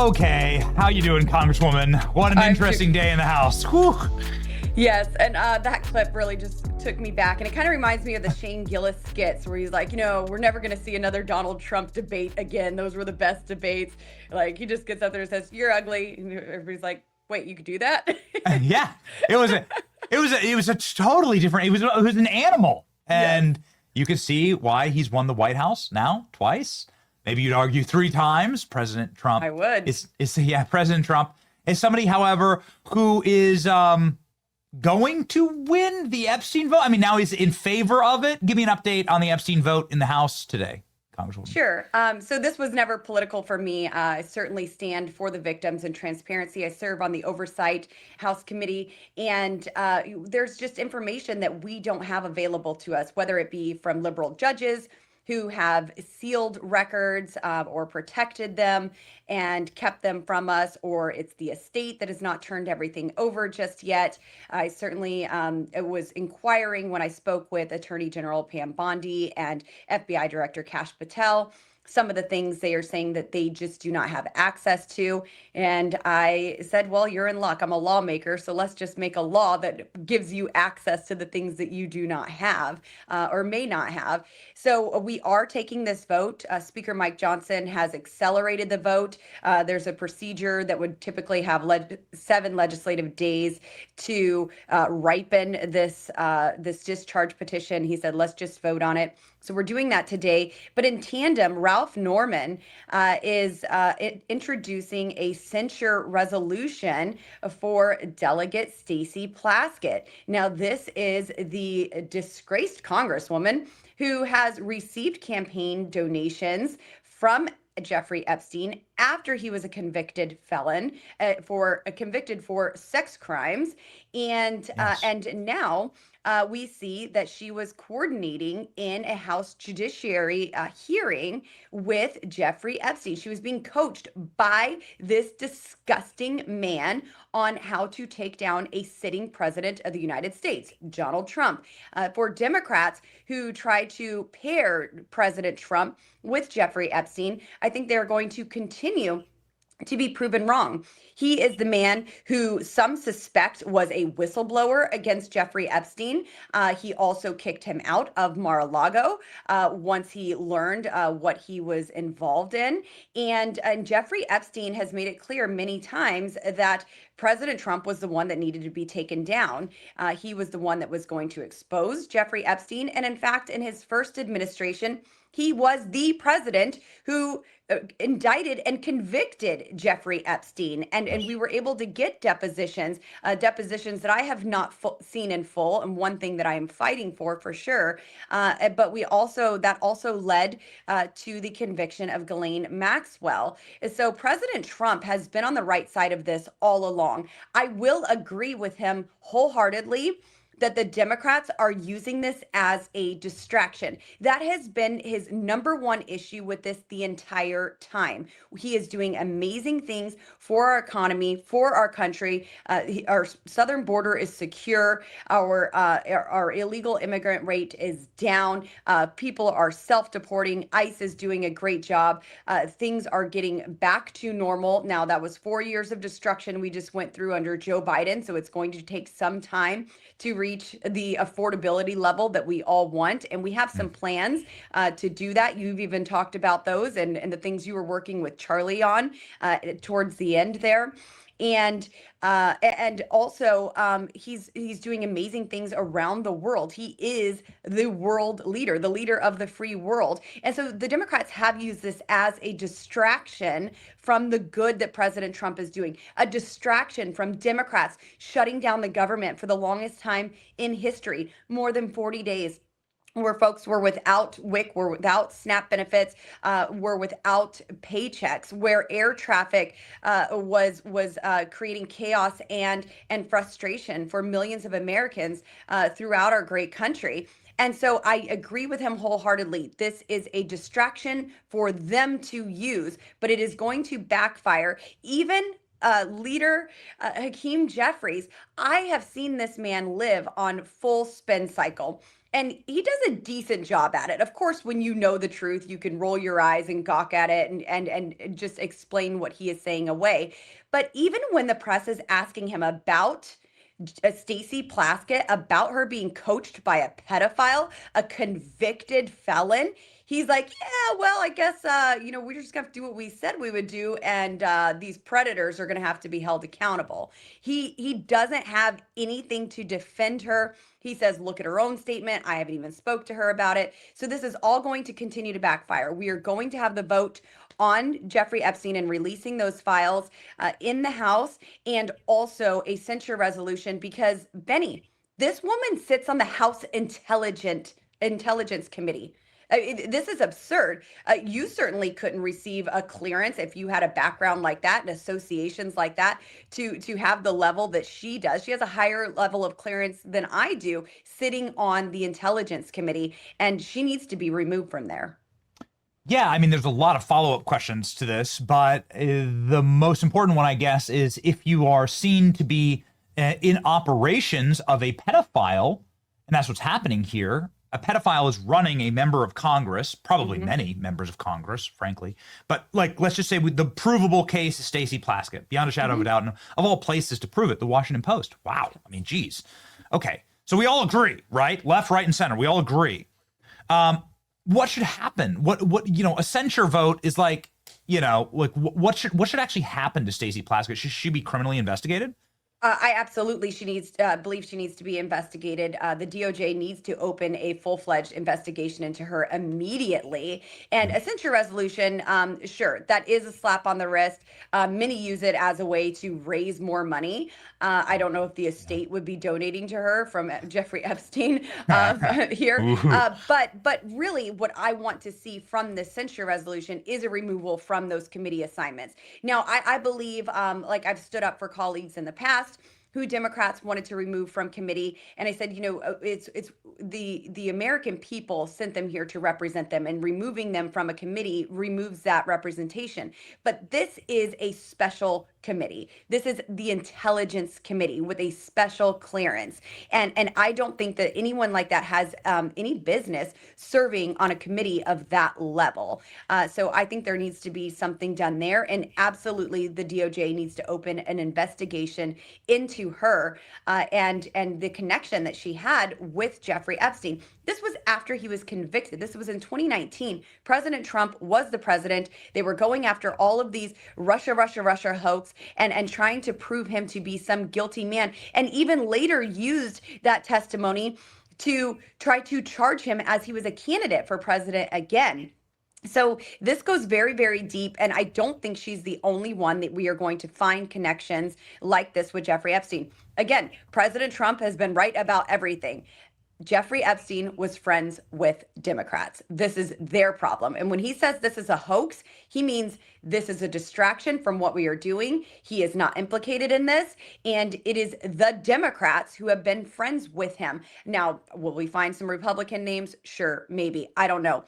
Okay, how you doing, Congresswoman? What an interesting day in the House. Whew. Yes, and that clip really just took me back, and it kind of reminds me of the Shane Gillis skits where he's like, we're never going to see another Donald Trump debate again. Those were the best debates. Like, he just gets up there and says, "You're ugly," and everybody's like, "Wait, you could do that?" Yeah, it was a totally different. It was an animal, and you could see why he's won the White House now twice. Maybe you'd argue 3 times. President Trump. I would. President Trump is somebody, however, who is going to win the Epstein vote. I mean, now he's in favor of it. Give me an update on the Epstein vote in the House today, Congresswoman. Sure. So this was never political for me. I certainly stand for the victims and transparency. I serve on the Oversight House Committee, and there's just information that we don't have available to us, whether it be from liberal judges who have sealed records or protected them and kept them from us, or it's the estate that has not turned everything over just yet. I certainly was inquiring when I spoke with Attorney General Pam Bondi and FBI Director Kash Patel. Some of the things they are saying that they just do not have access to. And I said, well, you're in luck. I'm a lawmaker, so let's just make a law that gives you access to the things that you do not have or may not have. So we are taking this vote. Speaker Mike Johnson has accelerated the vote. There's a procedure that would typically have 7 legislative days to ripen this discharge petition. He said, let's just vote on it. So we're doing that today. But in tandem, Ralph Norman is introducing a censure resolution for Delegate Stacey Plaskett. Now, this is the disgraced Congresswoman who has received campaign donations from Jeffrey Epstein after he was a convicted felon convicted for sex crimes. And now we see that she was coordinating in a House Judiciary hearing with Jeffrey Epstein. She was being coached by this disgusting man on how to take down a sitting president of the United States, Donald Trump. For Democrats who try to pair President Trump with Jeffrey Epstein, I think they're going to continue to be proven wrong. He is the man who some suspect was a whistleblower against Jeffrey Epstein. He also kicked him out of Mar-a-Lago once he learned what he was involved in. And Jeffrey Epstein has made it clear many times that President Trump was the one that needed to be taken down. He was the one that was going to expose Jeffrey Epstein. And in fact, in his first administration, he was the president who indicted and convicted Jeffrey Epstein. And we were able to get depositions that I have not seen in full. And one thing that I am fighting for sure. But that also led to the conviction of Ghislaine Maxwell. So President Trump has been on the right side of this all along. I will agree with him wholeheartedly that the Democrats are using this as a distraction. That has been his number one issue with this the entire time. He is doing amazing things for our economy, for our country. Our southern border is secure. Our illegal immigrant rate is down. People are self-deporting. ICE is doing a great job. Things are getting back to normal. Now, that was 4 years of destruction we just went through under Joe Biden, so it's going to take some time to reach the affordability level that we all want. And we have some plans to do that. You've even talked about those and the things you were working with Charlie on towards the end there. And also he's doing amazing things around the world. He is the world leader, the leader of the free world. And so the Democrats have used this as a distraction from the good that President Trump is doing, a distraction from Democrats shutting down the government for the longest time in history, more than 40 days. Where folks were without WIC, were without SNAP benefits, were without paychecks, where air traffic was creating chaos and frustration for millions of Americans throughout our great country. And so I agree with him wholeheartedly. This is a distraction for them to use, but it is going to backfire even leader, Hakeem Jeffries, I have seen this man live on full spin cycle. And he does a decent job at it. Of course, when you know the truth, you can roll your eyes and gawk at it and just explain what he is saying away. But even when the press is asking him about Stacey Plaskett, about her being coached by a pedophile, a convicted felon, he's like, yeah, well, I guess, we're just going to do what we said we would do. And these predators are going to have to be held accountable. He doesn't have anything to defend her. He says, look at her own statement. I haven't even spoke to her about it. So this is all going to continue to backfire. We are going to have the vote on Jeffrey Epstein and releasing those files in the House, and also a censure resolution because, Benny, this woman sits on the House Intelligence Committee. This is absurd. You certainly couldn't receive a clearance if you had a background like that and associations like that to have the level that she does. She has a higher level of clearance than I do, sitting on the Intelligence Committee, and she needs to be removed from there. Yeah, I mean, there's a lot of follow-up questions to this, but the most important one, I guess, is if you are seen to be in operations of a pedophile, and that's what's happening here. A pedophile is running a member of Congress, probably many members of Congress, frankly. But like, let's just say the provable case is Stacey Plaskett, beyond a shadow of a doubt, and of all places to prove it, the Washington Post. Wow. I mean, geez. Okay. So we all agree, right? Left, right, and center. We all agree. What should happen? What a censure vote is like, what should actually happen to Stacey Plaskett? Should she be criminally investigated? I absolutely believe she needs to be investigated. The DOJ needs to open a full-fledged investigation into her immediately. And a censure resolution, sure, that is a slap on the wrist. Many use it as a way to raise more money. I don't know if the estate would be donating to her from Jeffrey Epstein here. But really what I want to see from the censure resolution is a removal from those committee assignments. Now, I believe, like I've stood up for colleagues in the past who Democrats wanted to remove from committee. And I said, it's the American people sent them here to represent them, and removing them from a committee removes that representation. But this is a special committee. This is the Intelligence Committee with a special clearance. And I don't think that anyone like that has any business serving on a committee of that level. So I think there needs to be something done there. And absolutely, the DOJ needs to open an investigation into her and the connection that she had with Jeffrey Epstein. This was after he was convicted. This was in 2019. President Trump was the president. They were going after all of these Russia hoax and trying to prove him to be some guilty man, and even later used that testimony to try to charge him as he was a candidate for president again. So this goes very, very deep, and I don't think she's the only one that we are going to find connections like this with Jeffrey Epstein. Again, President Trump has been right about everything. Jeffrey Epstein was friends with Democrats. This is their problem. And when he says this is a hoax, he means this is a distraction from what we are doing. He is not implicated in this. And it is the Democrats who have been friends with him. Now, will we find some Republican names? Sure, maybe. I don't know.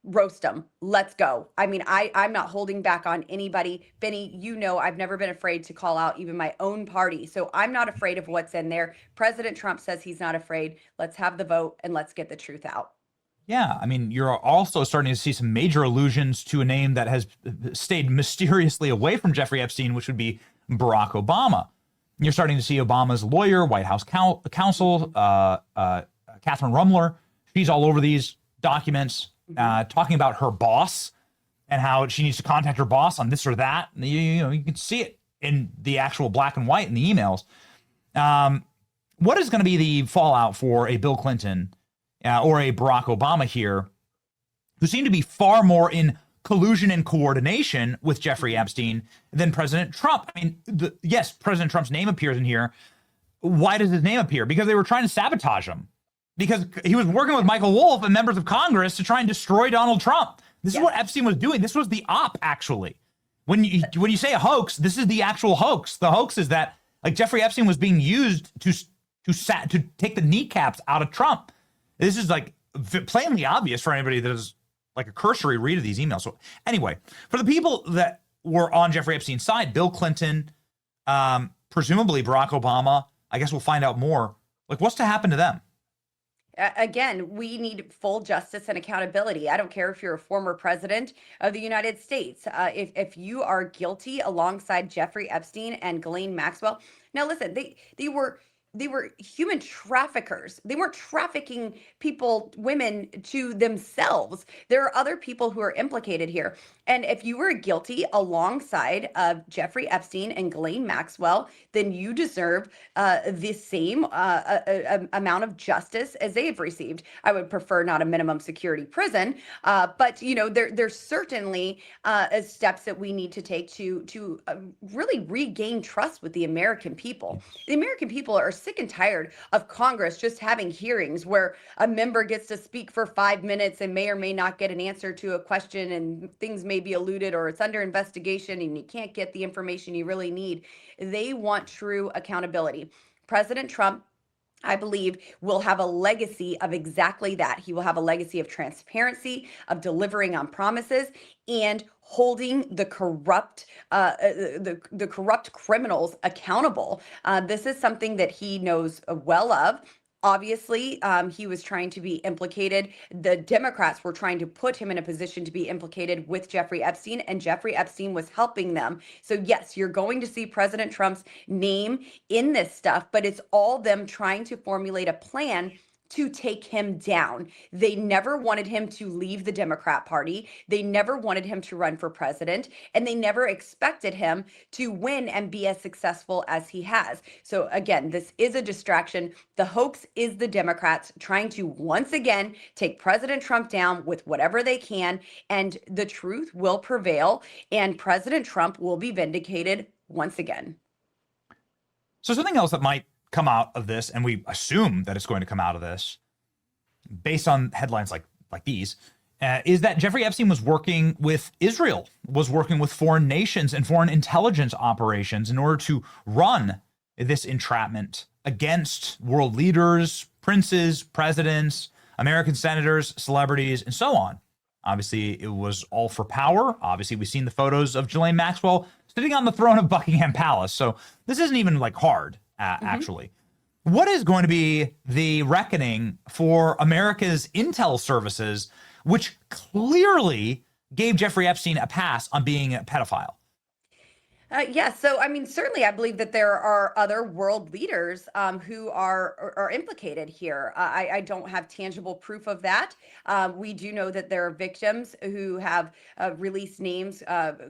Roast them. Let's go. I mean, I'm not holding back on anybody. Benny, I've never been afraid to call out even my own party. So I'm not afraid of what's in there. President Trump says he's not afraid. Let's have the vote and let's get the truth out. Yeah, I mean, you're also starting to see some major allusions to a name that has stayed mysteriously away from Jeffrey Epstein, which would be Barack Obama. You're starting to see Obama's lawyer, White House counsel, Catherine Rumler. She's all over these documents. Talking about her boss and how she needs to contact her boss on this or that. You can see it in the actual black and white in the emails. What is going to be the fallout for a Bill Clinton or a Barack Obama here, who seem to be far more in collusion and coordination with Jeffrey Epstein than President Trump? I mean, yes, President Trump's name appears in here. Why does his name appear? Because they were trying to sabotage him. Because he was working with Michael Wolff and members of Congress to try and destroy Donald Trump. This is what Epstein was doing. This was the op, actually. When you say a hoax, this is the actual hoax. The hoax is that Jeffrey Epstein was being used to take the kneecaps out of Trump. This is plainly obvious for anybody that is a cursory read of these emails. So anyway, for the people that were on Jeffrey Epstein's side, Bill Clinton, Presumably Barack Obama, I guess we'll find out more. Like, what's to happen to them? Again, we need full justice and accountability. I don't care if you're a former president of the United States. If you are guilty alongside Jeffrey Epstein and Ghislaine Maxwell, now listen, they were human traffickers. They weren't trafficking people, women, to themselves. There are other people who are implicated here. And if you were guilty alongside of Jeffrey Epstein and Ghislaine Maxwell, then you deserve the same amount of justice as they've received. I would prefer not a minimum security prison, but there's certainly steps that we need to take to really regain trust with the American people. The American people are sick and tired of Congress just having hearings where a member gets to speak for 5 minutes and may or may not get an answer to a question, and things may be eluded or it's under investigation and you can't get the information you really need. They want true accountability. President Trump, I believe, will have a legacy of exactly that. He will have a legacy of transparency, of delivering on promises, and holding the corrupt the corrupt criminals accountable. This is something that he knows well of. Obviously, he was trying to be implicated. The Democrats were trying to put him in a position to be implicated with Jeffrey Epstein, and Jeffrey Epstein was helping them. So yes, you're going to see President Trump's name in this stuff, but it's all them trying to formulate a plan to take him down. They never wanted him to leave the Democrat Party. They never wanted him to run for president, and they never expected him to win and be as successful as he has. So again, this is a distraction. The hoax is the Democrats trying to once again take President Trump down with whatever they can, and the truth will prevail, and President Trump will be vindicated once again. So something else that might come out of this, and we assume that it's going to come out of this based on headlines like these, is that Jeffrey Epstein was working with Israel, was working with foreign nations and foreign intelligence operations in order to run this entrapment against world leaders, princes, presidents, American senators, celebrities, and so on. Obviously, it was all for power. Obviously, we've seen the photos of Ghislaine Maxwell sitting on the throne of Buckingham Palace. So this isn't even like hard. Actually, what is going to be the reckoning for America's intel services, which clearly gave Jeffrey Epstein a pass on being a pedophile? Yes. So, I mean, certainly I believe that there are other world leaders who are implicated here. I don't have tangible proof of that. We do know that there are victims who have released names.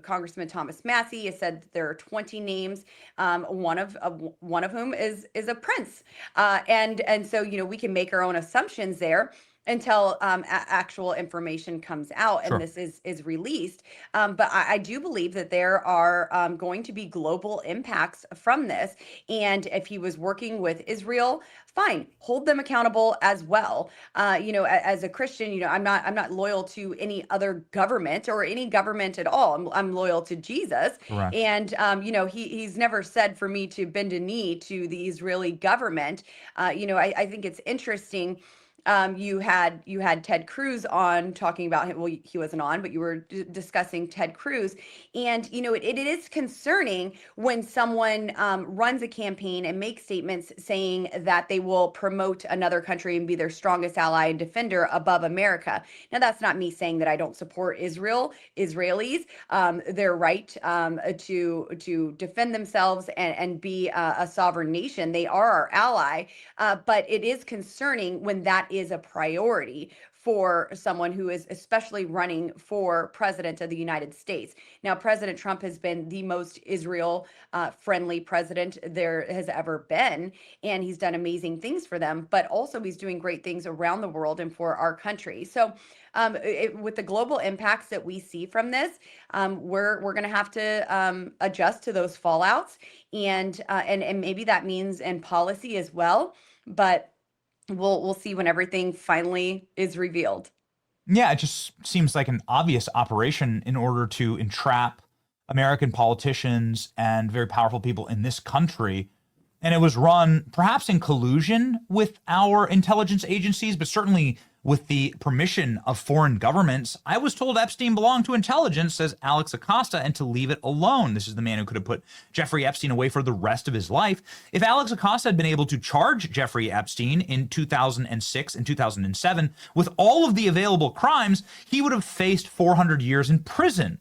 Congressman Thomas Massey has said that there are 20 names, one of whom is a prince. And so, we can make our own assumptions there until actual information comes out and this is released. But I do believe that there are going to be global impacts from this. And if he was working with Israel, fine, hold them accountable as well. As a Christian, I'm not loyal to any other government or any government at all. I'm loyal to Jesus. Right. And, he's never said for me to bend a knee to the Israeli government. I think it's interesting. You had Ted Cruz on talking about him. Well, he wasn't on, but you were discussing Ted Cruz. And, it is concerning when someone runs a campaign and makes statements saying that they will promote another country and be their strongest ally and defender above America. Now, that's not me saying that I don't support Israelis. Their right to defend themselves and be a sovereign nation. They are our ally. But it is concerning when that is a priority for someone who is especially running for president of the United States. Now, President Trump has been the most Israel friendly president there has ever been, and he's done amazing things for them, but also he's doing great things around the world and for our country. So with the global impacts that we see from this, we're going to have to adjust to those fallouts, and maybe that means in policy as well, but we'll see when everything finally is revealed. Yeah, it just seems like an obvious operation in order to entrap American politicians and very powerful people in this country. And it was run perhaps in collusion with our intelligence agencies, but certainly with the permission of foreign governments. I was told Epstein belonged to intelligence, says Alex Acosta, and to leave it alone. This is the man who could have put Jeffrey Epstein away for the rest of his life. If Alex Acosta had been able to charge Jeffrey Epstein in 2006 and 2007 with all of the available crimes, he would have faced 400 years in prison.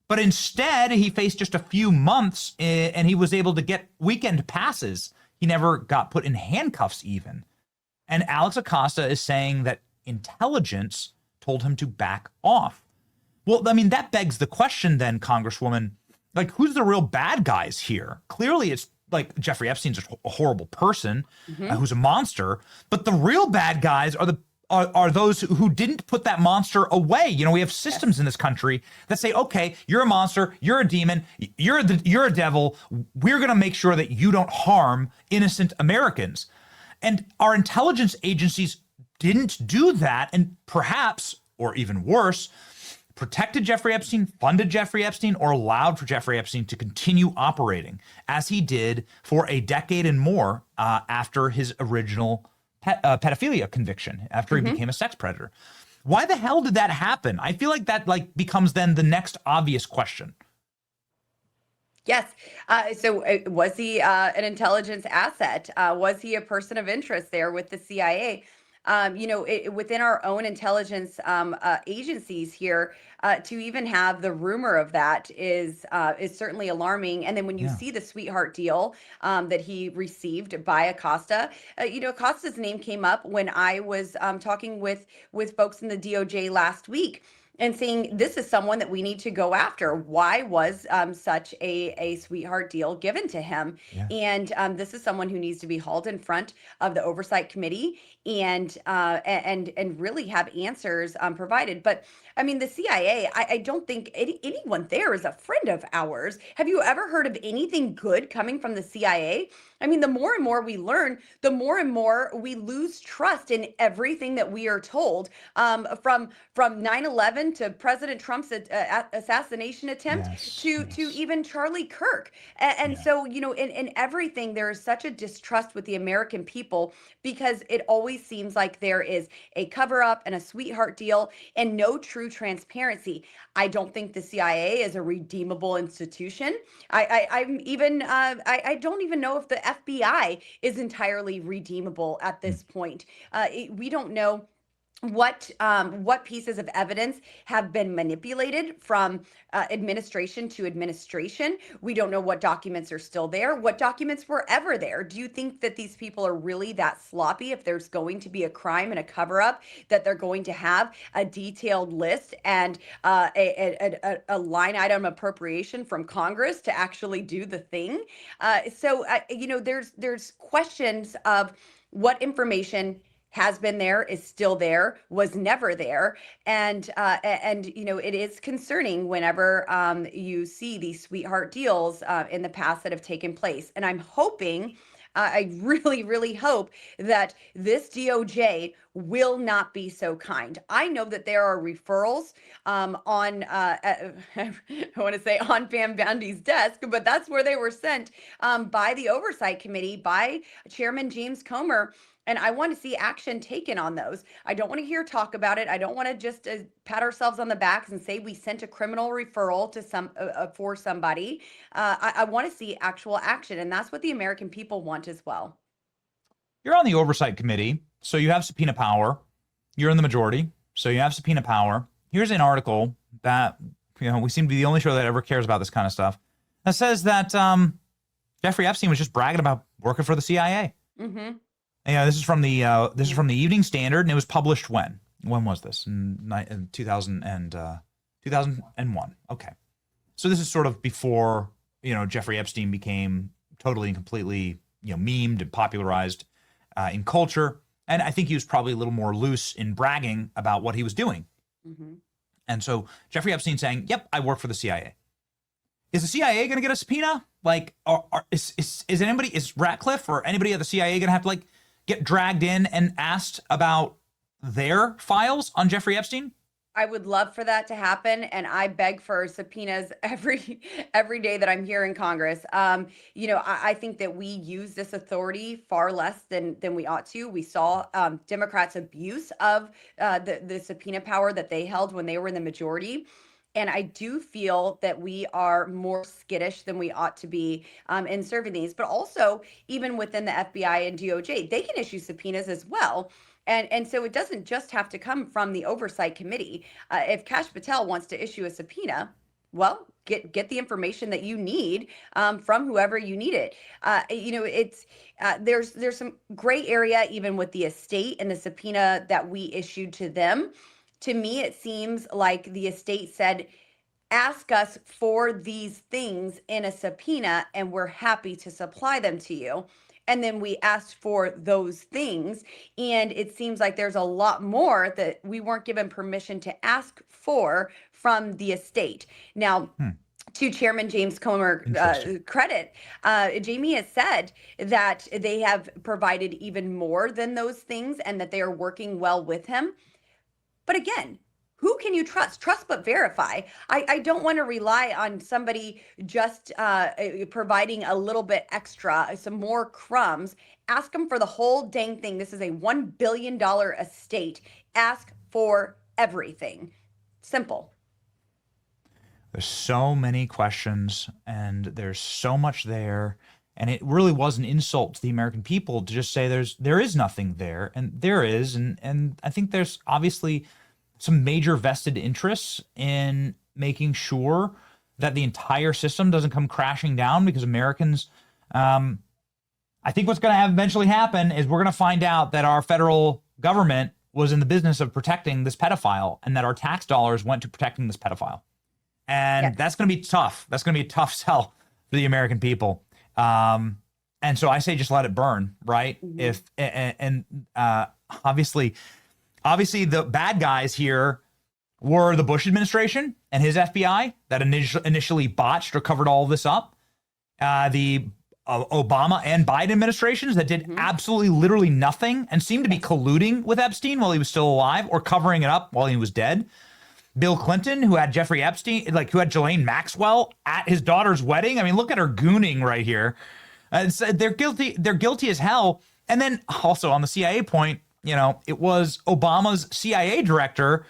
But instead, he faced just a few months, and he was able to get weekend passes. He never got put in handcuffs even. And Alex Acosta is saying that intelligence told him to back off. Well, I mean, that begs the question then, Congresswoman, like, who's the real bad guys here? Clearly, it's like Jeffrey Epstein's a horrible person who's a monster, but the real bad guys are those who didn't put that monster away. You know, we have systems in this country that say, okay, you're a monster, you're a demon, you're a devil. We're going to make sure that you don't harm innocent Americans. And our intelligence agencies didn't do that, and perhaps, or even worse, protected Jeffrey Epstein, funded Jeffrey Epstein, or allowed for Jeffrey Epstein to continue operating as he did for a decade and more after his original pedophilia conviction, after he became a sex predator. Why the hell did that happen? I feel like that becomes then the next obvious question. Yes. So was he an intelligence asset? Was he a person of interest there with the CIA? Within our own intelligence agencies here, to even have the rumor of that is certainly alarming. And then when you see the sweetheart deal that he received by Acosta, Acosta's name came up when I was talking with folks in the DOJ last week, and saying this is someone that we need to go after. Why was such a sweetheart deal given to him? Yeah. And this is someone who needs to be hauled in front of the Oversight Committee and really have answers provided. But I mean, the CIA, I don't think anyone there is a friend of ours. Have you ever heard of anything good coming from the CIA? I mean, the more and more we learn, the more and more we lose trust in everything that we are told, from 9/11 to President Trump's assassination attempt to even Charlie Kirk. So, in everything, there is such a distrust with the American people because it always seems like there is a cover up and a sweetheart deal and no true transparency. I don't think the CIA is a redeemable institution. I don't even know if the FBI is entirely redeemable at this point. We don't know what pieces of evidence have been manipulated from administration to administration. We don't know what documents are still there, what documents were ever there. Do you think that these people are really that sloppy if there's going to be a crime and a cover-up, that they're going to have a detailed list and a line item appropriation from Congress to actually do the thing? There's questions of what information has been there, is still there, was never there. And it is concerning whenever you see these sweetheart deals in the past that have taken place. And I'm hoping, I really, really hope that this DOJ will not be so kind. I know that there are referrals on, I want to say on Pam Boundy's desk, but that's where they were sent by the Oversight Committee, by Chairman James Comer. And I want to see action taken on those. I don't want to hear talk about it. I don't want to just pat ourselves on the backs and say we sent a criminal referral to for somebody. I want to see actual action, and that's what the American people want as well. You're on the Oversight Committee, so you have subpoena power. You're in the majority, so you have subpoena power. Here's an article that we seem to be the only show that ever cares about this kind of stuff. That says that Jeffrey Epstein was just bragging about working for the CIA. Mm-hmm. This is from the Evening Standard, and it was published when? When was this? In 2001. Okay, so this is sort of before Jeffrey Epstein became totally and completely memed and popularized in culture, and I think he was probably a little more loose in bragging about what he was doing. Mm-hmm. And so Jeffrey Epstein saying, "Yep, I work for the CIA." Is the CIA going to get a subpoena? Is Ratcliffe or anybody at the CIA going to have to get dragged in and asked about their files on Jeffrey Epstein? I would love for that to happen, and I beg for subpoenas every day that I'm here in Congress. I think that we use this authority far less than we ought to. We saw Democrats' abuse of the subpoena power that they held when they were in the majority. And I do feel that we are more skittish than we ought to be in serving these. But also, even within the FBI and DOJ, they can issue subpoenas as well. And so it doesn't just have to come from the oversight committee. If Kash Patel wants to issue a subpoena, well, get the information that you need from whoever you need it. There's some gray area even with the estate and the subpoena that we issued to them. To me, it seems like the estate said, ask us for these things in a subpoena, and we're happy to supply them to you. And then we asked for those things. And it seems like there's a lot more that we weren't given permission to ask for from the estate. Now, to Chairman James Comer credit, Jamie has said that they have provided even more than those things and that they are working well with him. But again, who can you trust? Trust but verify. I don't want to rely on somebody just providing a little bit extra, some more crumbs. Ask them for the whole dang thing. This is a $1 billion estate. Ask for everything. Simple. There's so many questions and there's so much there. And it really was an insult to the American people to just say there is nothing there, and there is. And I think there's obviously some major vested interests in making sure that the entire system doesn't come crashing down, because Americans, I think what's going to eventually happen is we're going to find out that our federal government was in the business of protecting this pedophile, and that our tax dollars went to protecting this pedophile. And that's going to be tough. That's going to be a tough sell for the American people. And so I say, just let it burn, right? Obviously the bad guys here were the Bush administration and his FBI that initially botched or covered all of this up. The Obama and Biden administrations that did absolutely literally nothing and seemed to be colluding with Epstein while he was still alive, or covering it up while he was dead. Bill Clinton, who had Jeffrey Epstein, who had Ghislaine Maxwell at his daughter's wedding. I mean, look at her gooning right here. They're guilty. They're guilty as hell. And then also on the CIA point, it was Obama's CIA director,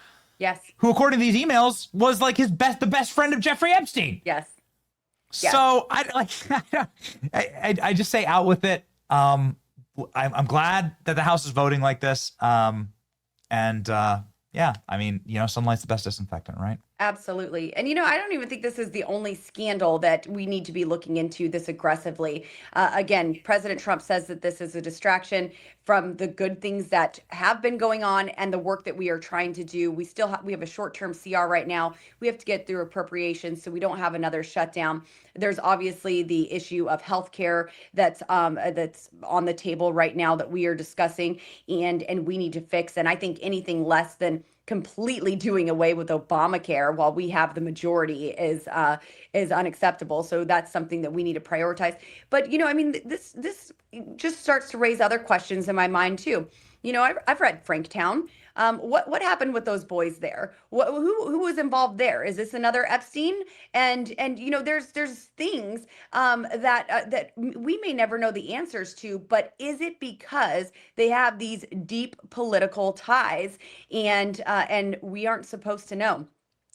who, according to these emails, was like the best friend of Jeffrey Epstein. Yes. So I just say out with it. I'm glad that the House is voting like this. Yeah, I mean, sunlight's the best disinfectant, right? Absolutely. And, I don't even think this is the only scandal that we need to be looking into this aggressively. Again, President Trump says that this is a distraction from the good things that have been going on and the work that we are trying to do. We still we have a short-term CR right now. We have to get through appropriations so we don't have another shutdown. There's obviously the issue of healthcare that's on the table right now that we are discussing and we need to fix. And I think anything less than completely doing away with Obamacare while we have the majority is unacceptable. So that's something that we need to prioritize. But this just starts to raise other questions in my mind too. I've read Franktown. What happened with those boys there? Who was involved there? Is this another Epstein? And there's things that we may never know the answers to. But is it because they have these deep political ties, and we aren't supposed to know?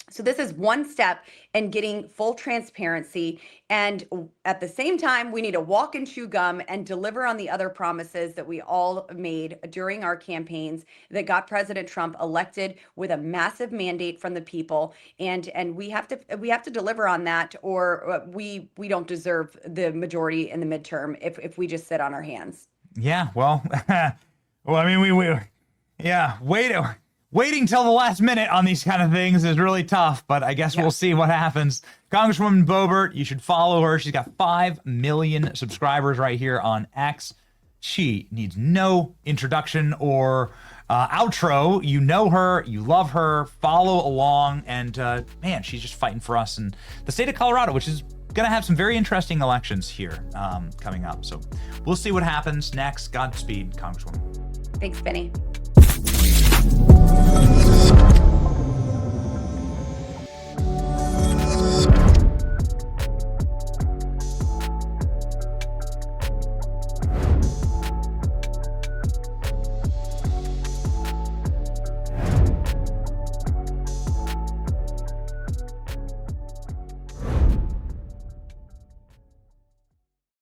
So this is one step in getting full transparency. And at the same time, we need to walk and chew gum and deliver on the other promises that we all made during our campaigns that got President Trump elected with a massive mandate from the people. And we have to deliver on that, or we don't deserve the majority in the midterm if we just sit on our hands. Yeah, well, waiting till the last minute on these kind of things is really tough, but I guess we'll see what happens. Congresswoman Boebert, you should follow her. She's got 5 million subscribers right here on X. She needs no introduction or outro. You know her, you love her, follow along, and man, she's just fighting for us in the state of Colorado, which is going to have some very interesting elections here coming up. So we'll see what happens next. Godspeed, Congresswoman. Thanks, Benny.